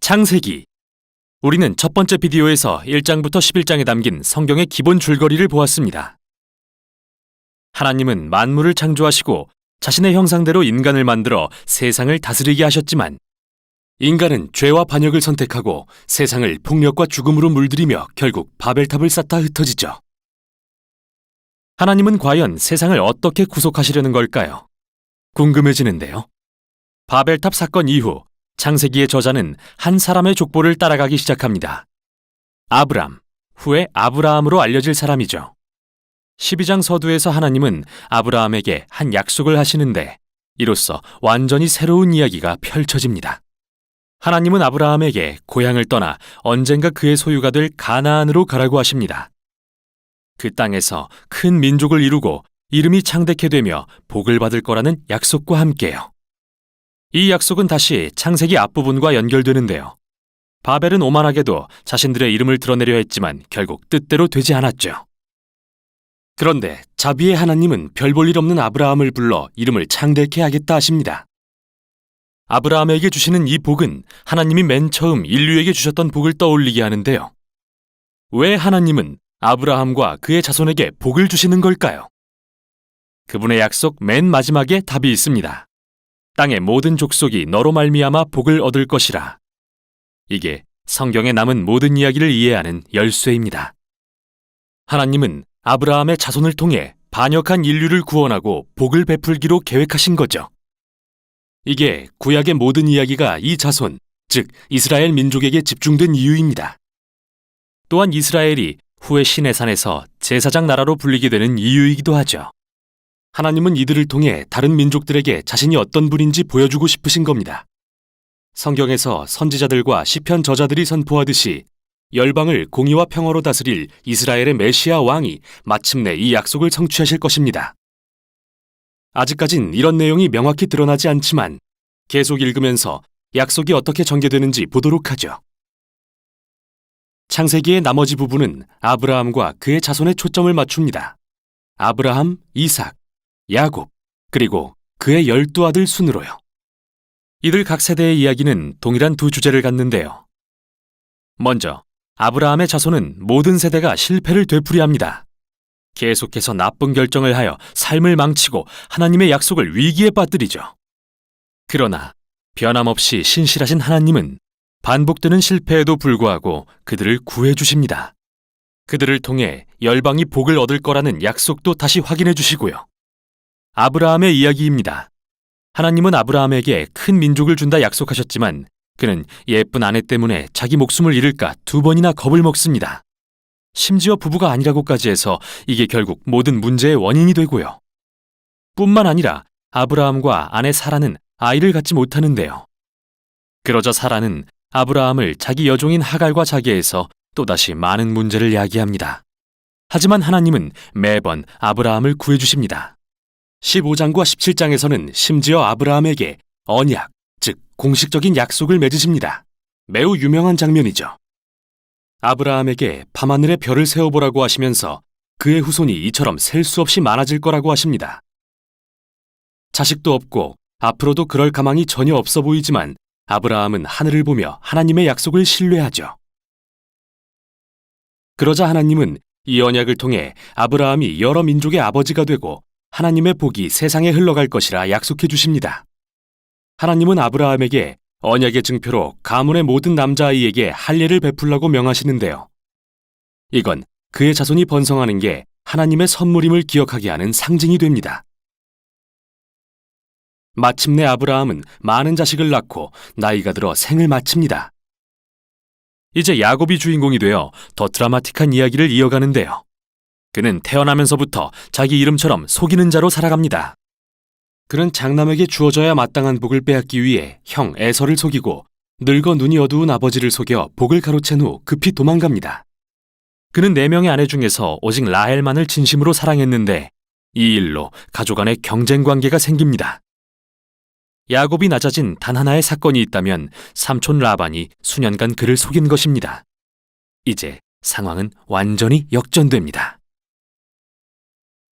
창세기. 우리는 첫 번째 비디오에서 1장부터 11장에 담긴 성경의 기본 줄거리를 보았습니다. 하나님은 만물을 창조하시고 자신의 형상대로 인간을 만들어 세상을 다스리게 하셨지만 인간은 죄와 반역을 선택하고 세상을 폭력과 죽음으로 물들이며 결국 바벨탑을 쌓다 흩어지죠. 하나님은 과연 세상을 어떻게 구속하시려는 걸까요? 궁금해지는데요. 바벨탑 사건 이후 창세기의 저자는 한 사람의 족보를 따라가기 시작합니다. 아브람, 후에 아브라함으로 알려질 사람이죠. 12장 서두에서 하나님은 아브라함에게 한 약속을 하시는데 이로써 완전히 새로운 이야기가 펼쳐집니다. 하나님은 아브라함에게 고향을 떠나 언젠가 그의 소유가 될 가나안으로 가라고 하십니다. 그 땅에서 큰 민족을 이루고 이름이 창대케 되며 복을 받을 거라는 약속과 함께요. 이 약속은 다시 창세기 앞부분과 연결되는데요. 바벨은 오만하게도 자신들의 이름을 드러내려 했지만 결국 뜻대로 되지 않았죠. 그런데 자비의 하나님은 별 볼 일 없는 아브라함을 불러 이름을 창대케 하겠다 하십니다. 아브라함에게 주시는 이 복은 하나님이 맨 처음 인류에게 주셨던 복을 떠올리게 하는데요. 왜 하나님은 아브라함과 그의 자손에게 복을 주시는 걸까요? 그분의 약속 맨 마지막에 답이 있습니다. 땅의 모든 족속이 너로 말미암아 복을 얻을 것이라. 이게 성경에 남은 모든 이야기를 이해하는 열쇠입니다. 하나님은 아브라함의 자손을 통해 반역한 인류를 구원하고 복을 베풀기로 계획하신 거죠. 이게 구약의 모든 이야기가 이 자손, 즉 이스라엘 민족에게 집중된 이유입니다. 또한 이스라엘이 후에 시내산에서 제사장 나라로 불리게 되는 이유이기도 하죠. 하나님은 이들을 통해 다른 민족들에게 자신이 어떤 분인지 보여주고 싶으신 겁니다. 성경에서 선지자들과 시편 저자들이 선포하듯이 열방을 공의와 평화로 다스릴 이스라엘의 메시아 왕이 마침내 이 약속을 성취하실 것입니다. 아직까진 이런 내용이 명확히 드러나지 않지만 계속 읽으면서 약속이 어떻게 전개되는지 보도록 하죠. 창세기의 나머지 부분은 아브라함과 그의 자손에 초점을 맞춥니다. 아브라함, 이삭, 야곱, 그리고 그의 12아들 순으로요. 이들 각 세대의 이야기는 동일한 두 주제를 갖는데요. 먼저 아브라함의 자손은 모든 세대가 실패를 되풀이합니다. 계속해서 나쁜 결정을 하여 삶을 망치고 하나님의 약속을 위기에 빠뜨리죠. 그러나 변함없이 신실하신 하나님은 반복되는 실패에도 불구하고 그들을 구해주십니다. 그들을 통해 열방이 복을 얻을 거라는 약속도 다시 확인해 주시고요. 아브라함의 이야기입니다. 하나님은 아브라함에게 큰 민족을 준다 약속하셨지만 그는 예쁜 아내 때문에 자기 목숨을 잃을까 2번이나 겁을 먹습니다. 심지어 부부가 아니라고까지 해서 이게 결국 모든 문제의 원인이 되고요. 뿐만 아니라 아브라함과 아내 사라는 아이를 갖지 못하는데요. 그러자 사라는 아브라함을 자기 여종인 하갈과 자기해서 또다시 많은 문제를 야기합니다. 하지만 하나님은 매번 아브라함을 구해주십니다. 15장과 17장에서는 심지어 아브라함에게 언약, 즉 공식적인 약속을 맺으십니다. 매우 유명한 장면이죠. 아브라함에게 밤하늘에 별을 세어보라고 하시면서 그의 후손이 이처럼 셀 수 없이 많아질 거라고 하십니다. 자식도 없고 앞으로도 그럴 가망이 전혀 없어 보이지만 아브라함은 하늘을 보며 하나님의 약속을 신뢰하죠. 그러자 하나님은 이 언약을 통해 아브라함이 여러 민족의 아버지가 되고 하나님의 복이 세상에 흘러갈 것이라 약속해 주십니다. 하나님은 아브라함에게 언약의 증표로 가문의 모든 남자아이에게 할례를 베풀라고 명하시는데요. 이건 그의 자손이 번성하는 게 하나님의 선물임을 기억하게 하는 상징이 됩니다. 마침내 아브라함은 많은 자식을 낳고 나이가 들어 생을 마칩니다. 이제 야곱이 주인공이 되어 더 드라마틱한 이야기를 이어가는데요. 그는 태어나면서부터 자기 이름처럼 속이는 자로 살아갑니다. 그는 장남에게 주어져야 마땅한 복을 빼앗기 위해 형 에서를 속이고 늙어 눈이 어두운 아버지를 속여 복을 가로챈 후 급히 도망갑니다. 그는 4명의 아내 중에서 오직 라헬만을 진심으로 사랑했는데 이 일로 가족 간의 경쟁 관계가 생깁니다. 야곱이 낮아진 단 하나의 사건이 있다면 삼촌 라반이 수년간 그를 속인 것입니다. 이제 상황은 완전히 역전됩니다.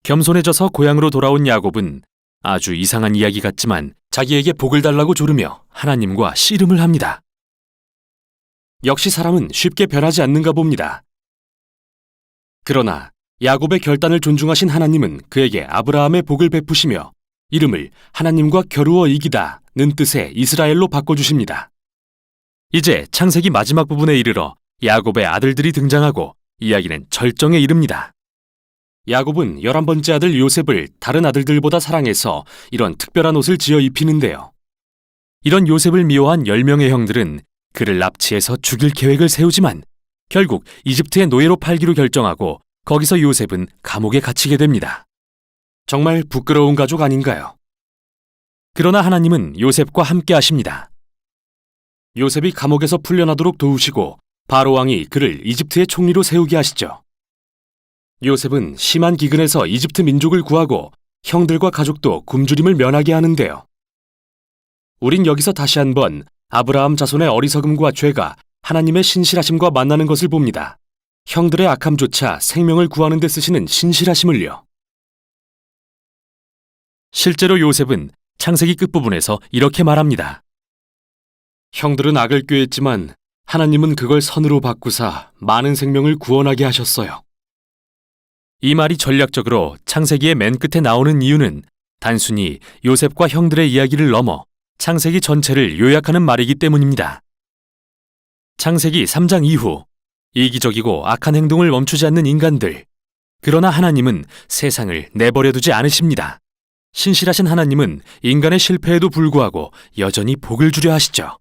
겸손해져서 고향으로 돌아온 야곱은 아주 이상한 이야기 같지만 자기에게 복을 달라고 조르며 하나님과 씨름을 합니다. 역시 사람은 쉽게 변하지 않는가 봅니다. 그러나 야곱의 결단을 존중하신 하나님은 그에게 아브라함의 복을 베푸시며 이름을 하나님과 겨루어 이기다는 뜻의 이스라엘로 바꿔주십니다. 이제 창세기 마지막 부분에 이르러 야곱의 아들들이 등장하고 이야기는 절정에 이릅니다. 야곱은 11번째 아들 요셉을 다른 아들들보다 사랑해서 이런 특별한 옷을 지어 입히는데요. 이런 요셉을 미워한 10명의 형들은 그를 납치해서 죽일 계획을 세우지만 결국 이집트의 노예로 팔기로 결정하고 거기서 요셉은 감옥에 갇히게 됩니다. 정말 부끄러운 가족 아닌가요? 그러나 하나님은 요셉과 함께 하십니다. 요셉이 감옥에서 풀려나도록 도우시고 바로 왕이 그를 이집트의 총리로 세우게 하시죠. 요셉은 심한 기근에서 이집트 민족을 구하고 형들과 가족도 굶주림을 면하게 하는데요. 우린 여기서 다시 한번 아브라함 자손의 어리석음과 죄가 하나님의 신실하심과 만나는 것을 봅니다. 형들의 악함조차 생명을 구하는 데 쓰시는 신실하심을요. 실제로 요셉은 창세기 끝부분에서 이렇게 말합니다. 형들은 악을 꾀했지만 하나님은 그걸 선으로 바꾸사 많은 생명을 구원하게 하셨어요. 이 말이 전략적으로 창세기의 맨 끝에 나오는 이유는 단순히 요셉과 형들의 이야기를 넘어 창세기 전체를 요약하는 말이기 때문입니다. 창세기 3장 이후 이기적이고 악한 행동을 멈추지 않는 인간들, 그러나 하나님은 세상을 내버려두지 않으십니다. 신실하신 하나님은 인간의 실패에도 불구하고 여전히 복을 주려 하시죠.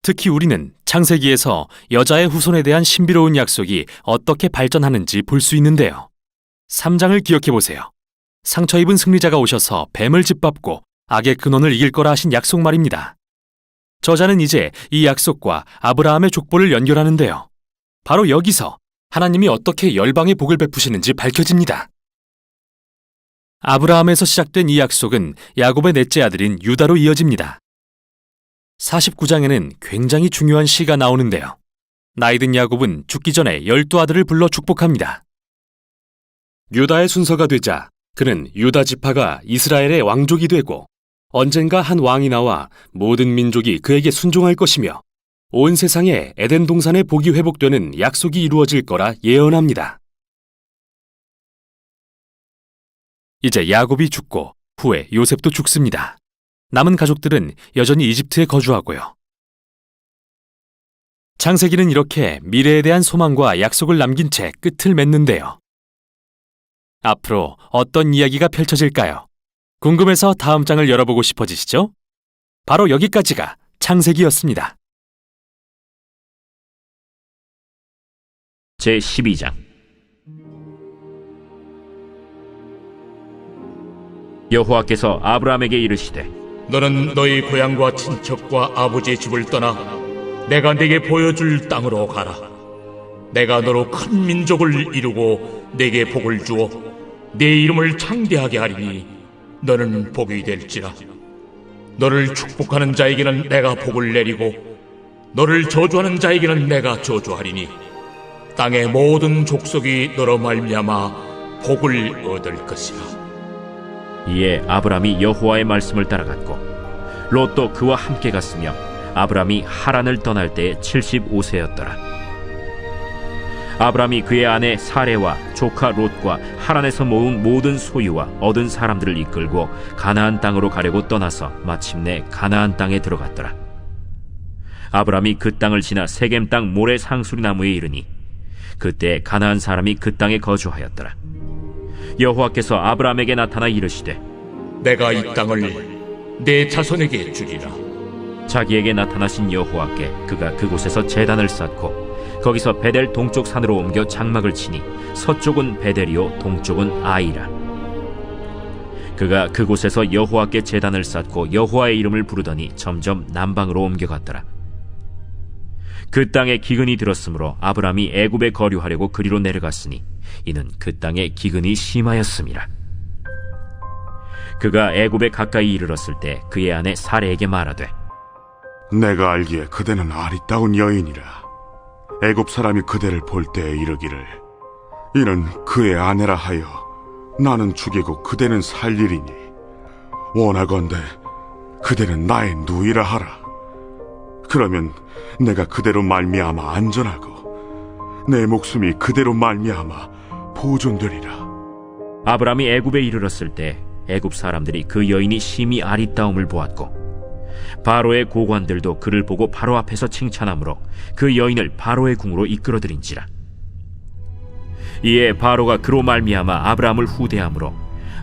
특히 우리는 창세기에서 여자의 후손에 대한 신비로운 약속이 어떻게 발전하는지 볼 수 있는데요. 3장을 기억해 보세요. 상처 입은 승리자가 오셔서 뱀을 짓밟고 악의 근원을 이길 거라 하신 약속 말입니다. 저자는 이제 이 약속과 아브라함의 족보를 연결하는데요. 바로 여기서 하나님이 어떻게 열방의 복을 베푸시는지 밝혀집니다. 아브라함에서 시작된 이 약속은 야곱의 넷째 아들인 유다로 이어집니다. 49장에는 굉장히 중요한 시가 나오는데요. 나이든 야곱은 죽기 전에 12아들을 불러 축복합니다. 유다의 순서가 되자 그는 유다 지파가 이스라엘의 왕족이 되고 언젠가 한 왕이 나와 모든 민족이 그에게 순종할 것이며 온 세상에 에덴 동산의 복이 회복되는 약속이 이루어질 거라 예언합니다. 이제 야곱이 죽고 후에 요셉도 죽습니다. 남은 가족들은 여전히 이집트에 거주하고요. 창세기는 이렇게 미래에 대한 소망과 약속을 남긴 채 끝을 맺는데요. 앞으로 어떤 이야기가 펼쳐질까요? 궁금해서 다음 장을 열어보고 싶어지시죠? 바로 여기까지가 창세기였습니다. 제12장 여호와께서 아브라함에게 이르시되 너는 너희 고향과 친척과 아버지의 집을 떠나 내가 네게 보여줄 땅으로 가라. 내가 너로 큰 민족을 이루고 네게 복을 주어 네 이름을 창대하게 하리니 너는 복이 될지라. 너를 축복하는 자에게는 내가 복을 내리고 너를 저주하는 자에게는 내가 저주하리니 땅의 모든 족속이 너로 말미암아 복을 얻을 것이라. 이에 아브라함이 여호와의 말씀을 따라갔고 롯도 그와 함께 갔으며 아브라함이 하란을 떠날 때에 75세였더라. 아브라함이 그의 아내 사레와 조카 롯과 하란에서 모은 모든 소유와 얻은 사람들을 이끌고 가나안 땅으로 가려고 떠나서 마침내 가나안 땅에 들어갔더라. 아브라함이 그 땅을 지나 세겜 땅 모래 상수리 나무에 이르니 그때 가나안 사람이 그 땅에 거주하였더라. 여호와께서 아브라함에게 나타나 이르시되 내가 이 땅을 내 자손에게 주리라. 자기에게 나타나신 여호와께 그가 그곳에서 제단을 쌓고 거기서 베델 동쪽 산으로 옮겨 장막을 치니 서쪽은 베델이요 동쪽은 아이라. 그가 그곳에서 여호와께 제단을 쌓고 여호와의 이름을 부르더니 점점 남방으로 옮겨갔더라. 그 땅에 기근이 들었으므로 아브라함이 애굽에 거류하려고 그리로 내려갔으니 이는 그 땅에 기근이 심하였음이라. 그가 애굽에 가까이 이르렀을 때 그의 아내 사레에게 말하되 내가 알기에 그대는 아리따운 여인이라. 애굽 사람이 그대를 볼 때에 이르기를 이는 그의 아내라 하여 나는 죽이고 그대는 살리리니 원하건대 그대는 나의 누이라 하라. 그러면 내가 그대로 말미암아 안전하고 내 목숨이 그대로 말미암아 보존되리라. 아브람이 애굽에 이르렀을 때 애굽 사람들이 그 여인이 심히 아리따움을 보았고 바로의 고관들도 그를 보고 바로 앞에서 칭찬하므로 그 여인을 바로의 궁으로 이끌어들인지라. 이에 바로가 그로 말미암아 아브람을 후대하므로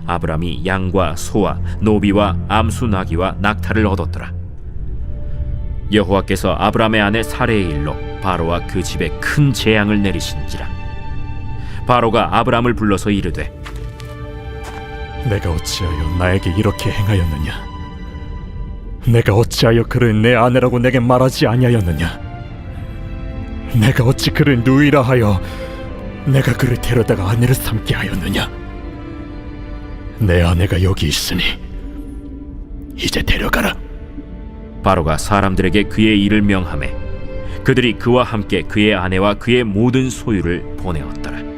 아브람이 양과 소와 노비와 암수 나귀와 낙타를 얻었더라. 여호와께서 아브람의 아내 사레의 일로 바로와 그 집에 큰 재앙을 내리신지라. 바로가 아브람을 불러서 이르되 내가 어찌하여 나에게 이렇게 행하였느냐? 내가 어찌하여 그를 내 아내라고 내게 말하지 아니하였느냐? 내가 어찌 그를 누이라 하여 내가 그를 데려다가 아내를 삼게 하였느냐? 내 아내가 여기 있으니 이제 데려가라. 바로가 사람들에게 그의 일을 명하매 그들이 그와 함께 그의 아내와 그의 모든 소유를 보내었더라.